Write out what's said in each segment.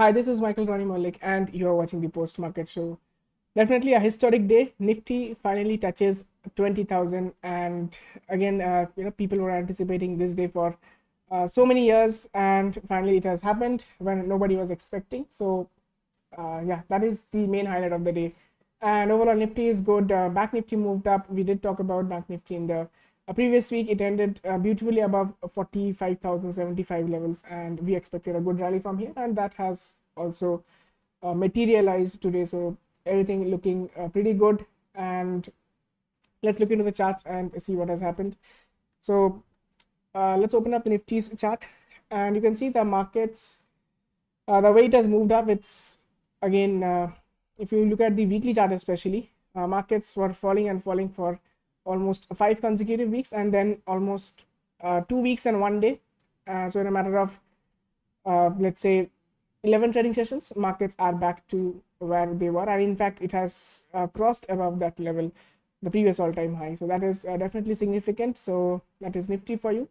Hi, this is Rony Mullick, and you're watching the Post Market Show. Definitely a historic day. Nifty finally touches 20,000, and again, people were anticipating this day for so many years, and finally it has happened when nobody was expecting. So, yeah, that is the main highlight of the day. And overall, Nifty is good. Back Nifty moved up. We did talk about Back Nifty in the previous week. It ended beautifully above 45,075 levels, and we expected a good rally from here, and that has also materialized today. So everything looking pretty good. And let's look into the charts and see what has happened. So let's open up the Nifty's chart, and you can see the markets. The way it has moved up, it's again. If you look at the weekly chart especially, markets were falling and falling for almost 5 consecutive weeks, and then almost 2 weeks and 1 day. So in a matter of let's say 11 trading sessions, markets are back to where they were, and in fact it has crossed above that level, the previous all-time high. So that is definitely significant. So that is Nifty for you.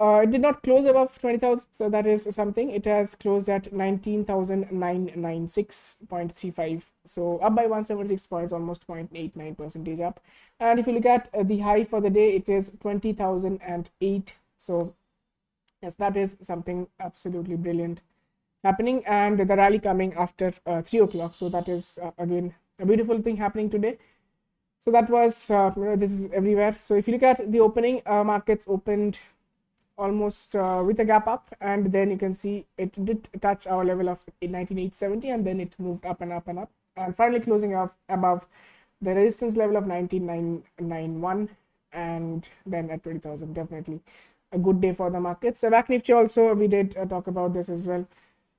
It did not close above 20,000, so that is something. It has closed at 19,996.35, so up by 176 points, almost 0.89% up. And if you look at the high for the day, it is 20,008. So yes, that is something absolutely brilliant happening, and the rally coming after 3 o'clock. So that is again a beautiful thing happening today. So that was this is everywhere. So if you look at the opening, markets opened almost with a gap up, and then you can see it did touch our level of 19,870, and then it moved up and up and up, and finally closing off above the resistance level of 19,991, and then at 20,000. Definitely a good day for the market. So back Nifty also, we did talk about this as well.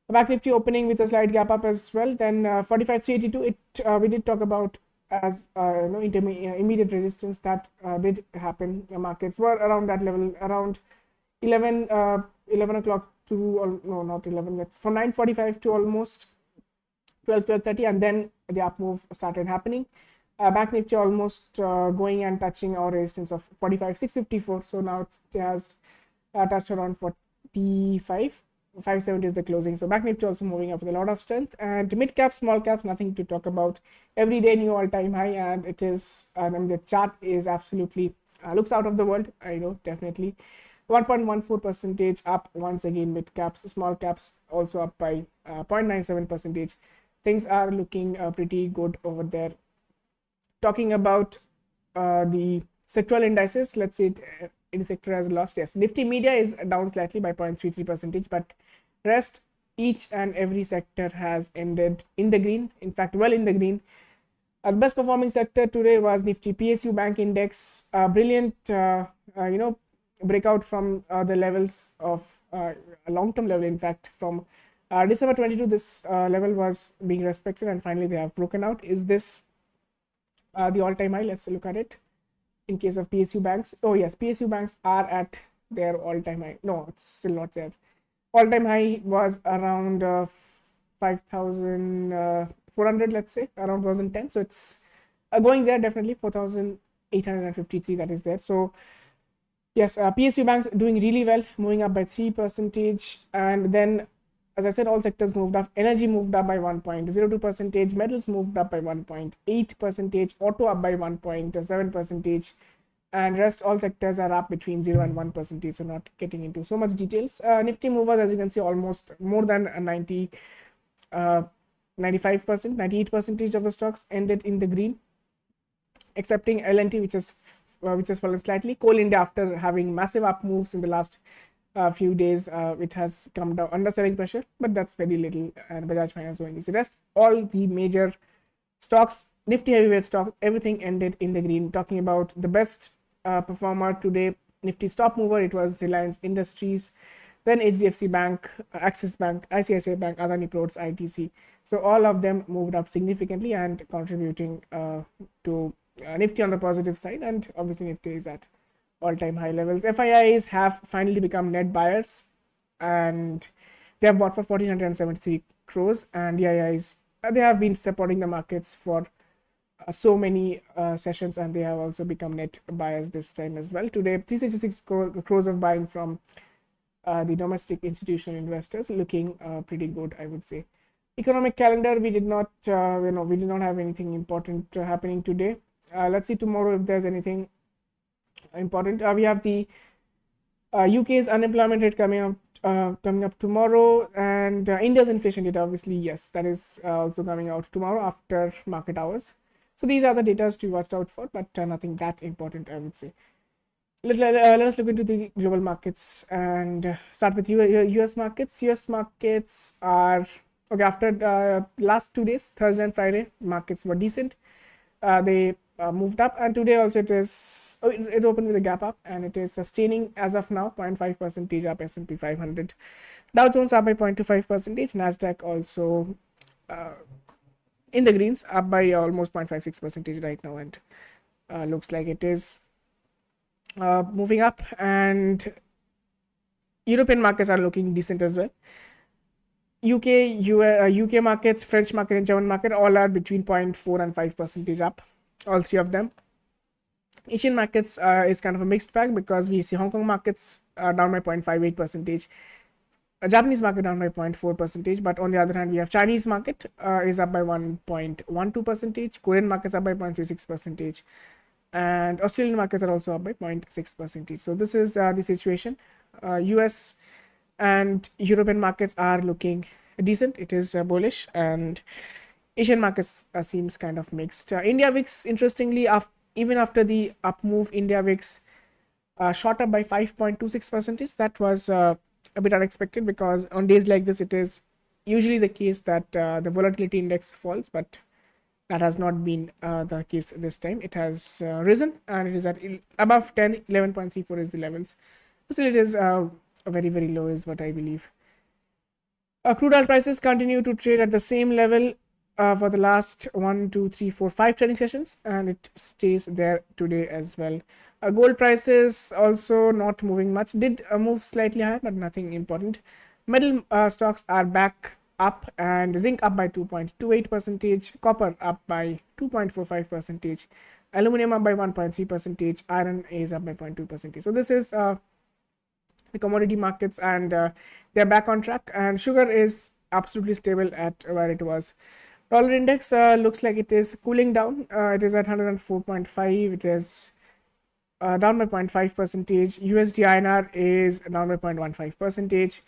Back Nifty opening with a slight gap up as well. Then 45,382, it we did talk about as immediate resistance that did happen. The markets were around that level, around 11 o'clock to, no, not 11, that's from 9:45 to almost 12:30, and then the up move started happening. Back Nifty almost going and touching our resistance of 45,654. So now it has touched around 45,570 is the closing. So back Nifty also moving up with a lot of strength. And mid caps, small caps, nothing to talk about. Every day new all-time high, and it is the chart is absolutely looks out of the world. I know, definitely 1.14% up once again. Mid caps, small caps also up by 0.97%. Things are looking pretty good over there. Talking about the sectoral indices, let's see, any sector has lost. Yes, Nifty Media is down slightly by 0.33%, but rest, each and every sector has ended in the green, in fact well in the green. The best performing sector today was Nifty PSU Bank Index. Brilliant breakout from the levels of a long-term level. In fact, from December 22, this level was being respected, and finally they have broken out. Is this the all-time high? Let's look at it. In case of PSU banks, oh yes, PSU banks are at their all-time high. No, it's still not there. All-time high was around 5,400, let's say, around 2010. So it's going there, definitely 4,853, that is there. So yes, PSU banks doing really well, moving up by 3%. And then, as I said, all sectors moved up. Energy moved up by 1.02%. Metals moved up by 1.8%. Auto up by 1.7%. And rest all sectors are up between 0 and 1%. So not getting into so much details. Nifty movers, as you can see, almost more than 95%, 98% of the stocks ended in the green, excepting L&T, which has fallen slightly. Coal India, after having massive up moves in the last few days, it has come down under selling pressure, but that's very little. And Bajaj Finance going easy. Rest all the major stocks, Nifty heavyweight stock, everything ended in the green. Talking about the best performer today, Nifty's top mover, it was Reliance Industries, then HDFC Bank, Axis Bank, ICICI Bank, Adani Ports, ITC. So all of them moved up significantly and contributing to Nifty on the positive side. And obviously Nifty is at all-time high levels. FIIs have finally become net buyers, and they have bought for 1,473 crores, and DIIs, they have been supporting the markets for so many sessions, and they have also become net buyers this time as well. Today 366 crores of buying from the domestic institutional investors looking pretty good, I would say. Economic calendar, we did not we did not have anything important happening today. Let's see tomorrow if there's anything important. We have the UK's unemployment rate coming up tomorrow, and India's inflation data, obviously, yes, that is also coming out tomorrow after market hours. So these are the data to watch out for, but nothing that important, I would say. Let us look into the global markets and start with US markets. US markets are okay after last 2 days, Thursday and Friday. Markets were decent. They moved up, and today also it opened with a gap up, and it is sustaining as of now 0.5% up. S&P 500, Dow Jones up by 0.25%. Nasdaq also in the greens, up by almost 0.56% right now, and looks like it is moving up. And European markets are looking decent as well. UK markets, French market, and German market all are between 0.4 and 5% up, all three of them. Asian markets is kind of a mixed bag, because we see Hong Kong markets down by 0.58%, Japanese market down by 0.4%, but on the other hand, we have Chinese market is up by 1.12%, Korean markets up by 0.36%, and Australian markets are also up by 0.6%. So this is the situation. US and European markets are looking decent. It is bullish, and Asian markets seems kind of mixed. India VIX, interestingly, even after the up move, India VIX shot up by 5.26%. That was a bit unexpected, because on days like this, it is usually the case that the volatility index falls, but that has not been the case this time. It has risen, and it is at above 10. 11.34 is the levels. Still, it is very, very low is what I believe. Crude oil prices continue to trade at the same level for the last 1, 2, 3, 4, 5 trading sessions, and it stays there today as well. Gold prices also not moving much. Did move slightly higher, but nothing important. Metal stocks are back up, and zinc up by 2.28%, copper up by 2.45%, aluminum up by 1.3%, iron is up by 0.2%. So this is the commodity markets, and they're back on track, and sugar is absolutely stable at where it was. Dollar index looks like it is cooling down. It is at 104.5. It is down by 0.5%. USD INR is down by 0.15%.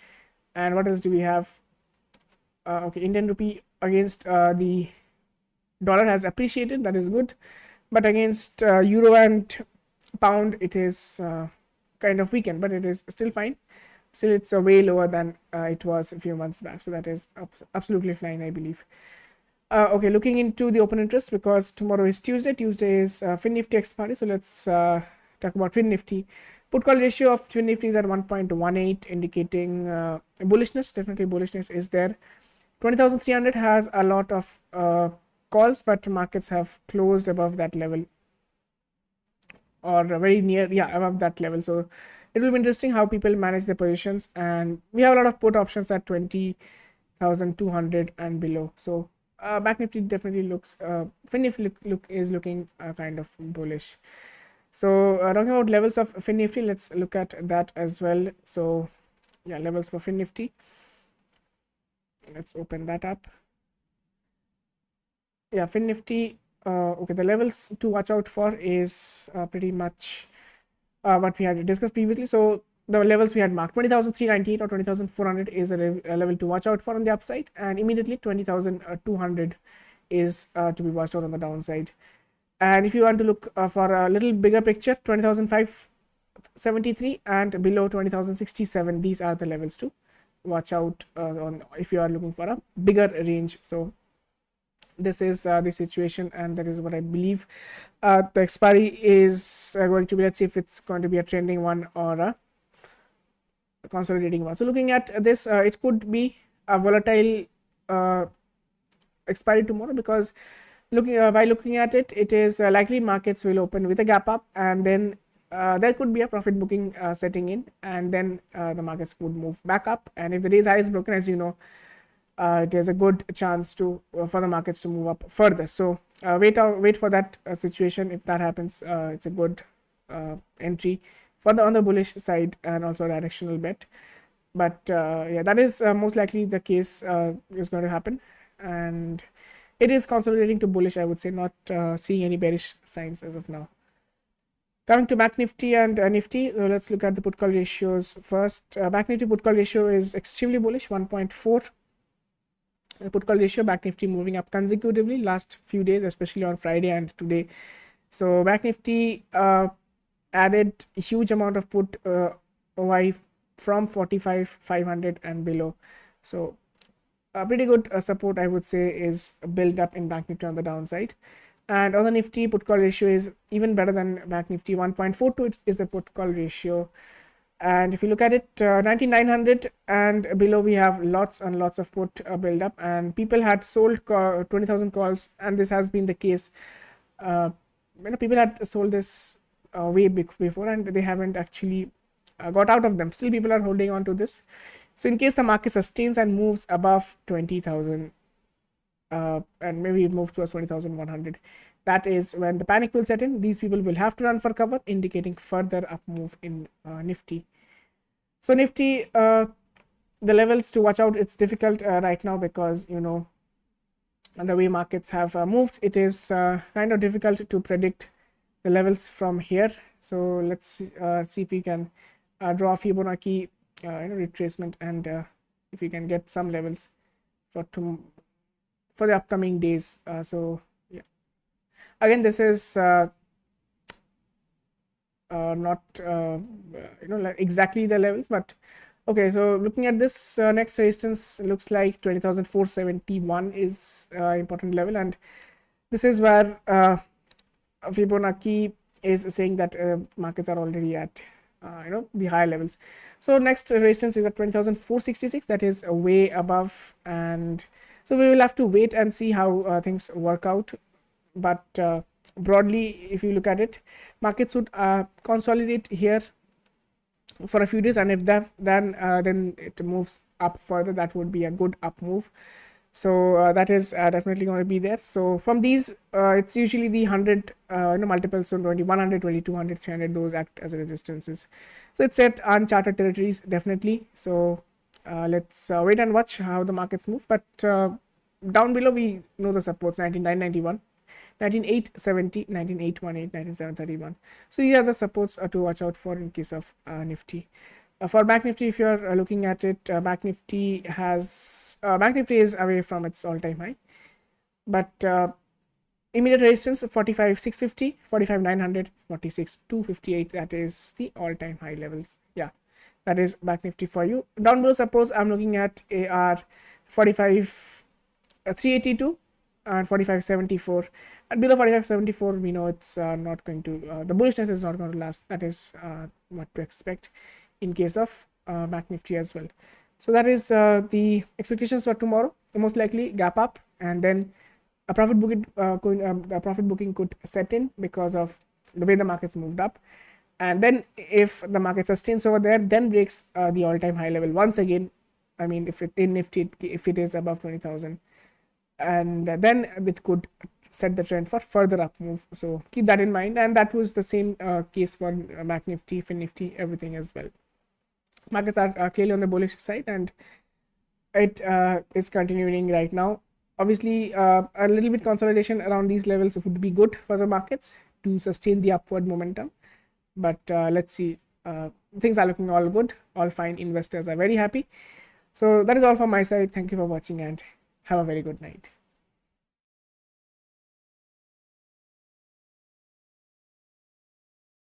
And what else do we have? Okay, Indian rupee against the dollar has appreciated. That is good, but against euro and pound, it is kind of weakened, but it is still fine. Still, it's way lower than it was a few months back, so that is absolutely fine, I believe. Okay, looking into the open interest, because tomorrow is Tuesday. Tuesday is FinNifty expiry, so let's talk about FinNifty. Put call ratio of FinNifty is at 1.18, indicating bullishness. Definitely bullishness is there. 20,300 has a lot of calls, but markets have closed above that level, or very near, above that level. So it will be interesting how people manage their positions, and we have a lot of put options at 20,200 and below. So Bank Nifty definitely looks, FinNifty is looking kind of bullish. So talking about levels of FinNifty, let's look at that as well. So yeah, levels for FinNifty. Let's open that up. Yeah, FinNifty. Okay, the levels to watch out for is pretty much what we had discussed previously. So the levels we had marked, 20,398 or 20,400 is a level to watch out for on the upside, and immediately 20,200 is to be watched out on the downside. And if you want to look for a little bigger picture, 20,573 and below 20,067, these are the levels to watch out on if you are looking for a bigger range. So this is the situation, and that is what I believe. The expiry is going to be, let's see if it's going to be a trending one or a consolidating one. So looking at this, it could be a volatile expiry tomorrow, because by looking at it, it is likely markets will open with a gap up, and then there could be a profit booking setting in, and then the markets would move back up. And if the day's high is broken, as you know, there's a good chance to for the markets to move up further. So wait for that situation. If that happens, it's a good entry for on the bullish side, and also a directional bet. But yeah, that is most likely the case is going to happen, and it is consolidating to bullish, I would say, not seeing any bearish signs as of now. Coming to Bank Nifty and Nifty, let's look at the put call ratios first. Bank Nifty put call ratio is extremely bullish, 1.4. The put call ratio, Bank Nifty moving up consecutively last few days, especially on Friday and today. So Bank Nifty added a huge amount of put OI from 45,500 and below. So a pretty good support, I would say, is built up in Bank Nifty on the downside. And on the Nifty, put call ratio is even better than Bank Nifty. 1.42 is the put call ratio. And if you look at it, 19,900 and below, we have lots and lots of put build up, and people had sold 20,000 calls, and this has been the case. People had sold this way before, and they haven't actually got out of them. Still, people are holding on to this. So in case the market sustains and moves above 20,000, and maybe it moves towards 20,100, that is when the panic will set in. These people will have to run for cover, indicating further up move in Nifty. So Nifty, the levels to watch out, it's difficult right now because, the way markets have moved, it is kind of difficult to predict the levels from here. So let's see if we can draw a Fibonacci retracement, and if we can get some levels for the upcoming days. So yeah, again, this is not like exactly the levels, but okay. So looking at this next resistance, looks like 20,471 is important level, and this is where Fibonacci is saying that markets are already at the higher levels. So next resistance is at 20,466, that is way above, and so we will have to wait and see how things work out. But broadly, if you look at it, markets would consolidate here for a few days, and if that then it moves up further, that would be a good up move. So that is definitely going to be there. So from these, it's usually the 100 multiples, so 100, 200, 300, those act as resistances. So it's at uncharted territories, definitely. So let's wait and watch how the markets move. But down below, we know the supports: 19,991, 19,870, 19,818, 19,731. So these are the supports to watch out for in case of Nifty. For Bank Nifty, if you're looking at it, Bank Nifty is away from its all-time high, but immediate resistance 45,650, 45,900, 46,258. That is the all-time high levels. Yeah, that is Bank Nifty for you. Down below, suppose I'm looking at AR 45,382 and 45,74. And below 45,74, we know it's not going to, the bullishness is not going to last. That is what to expect in case of Bank Nifty as well. So that is the expectations for tomorrow. Most likely gap up, and then a profit booking could set in because of the way the markets moved up. And then if the market sustains over there, then breaks the all-time high level once again. I mean, if in Nifty, if it is above 20,000, and then it could set the trend for further up move. So keep that in mind, and that was the same case for Bank Nifty, Fin Nifty, everything as well. Markets are clearly on the bullish side, and it is continuing right now. Obviously, a little bit consolidation around these levels would be good for the markets to sustain the upward momentum. But let's see. Things are looking all good, all fine. Investors are very happy. So that is all from my side. Thank you for watching, and have a very good night.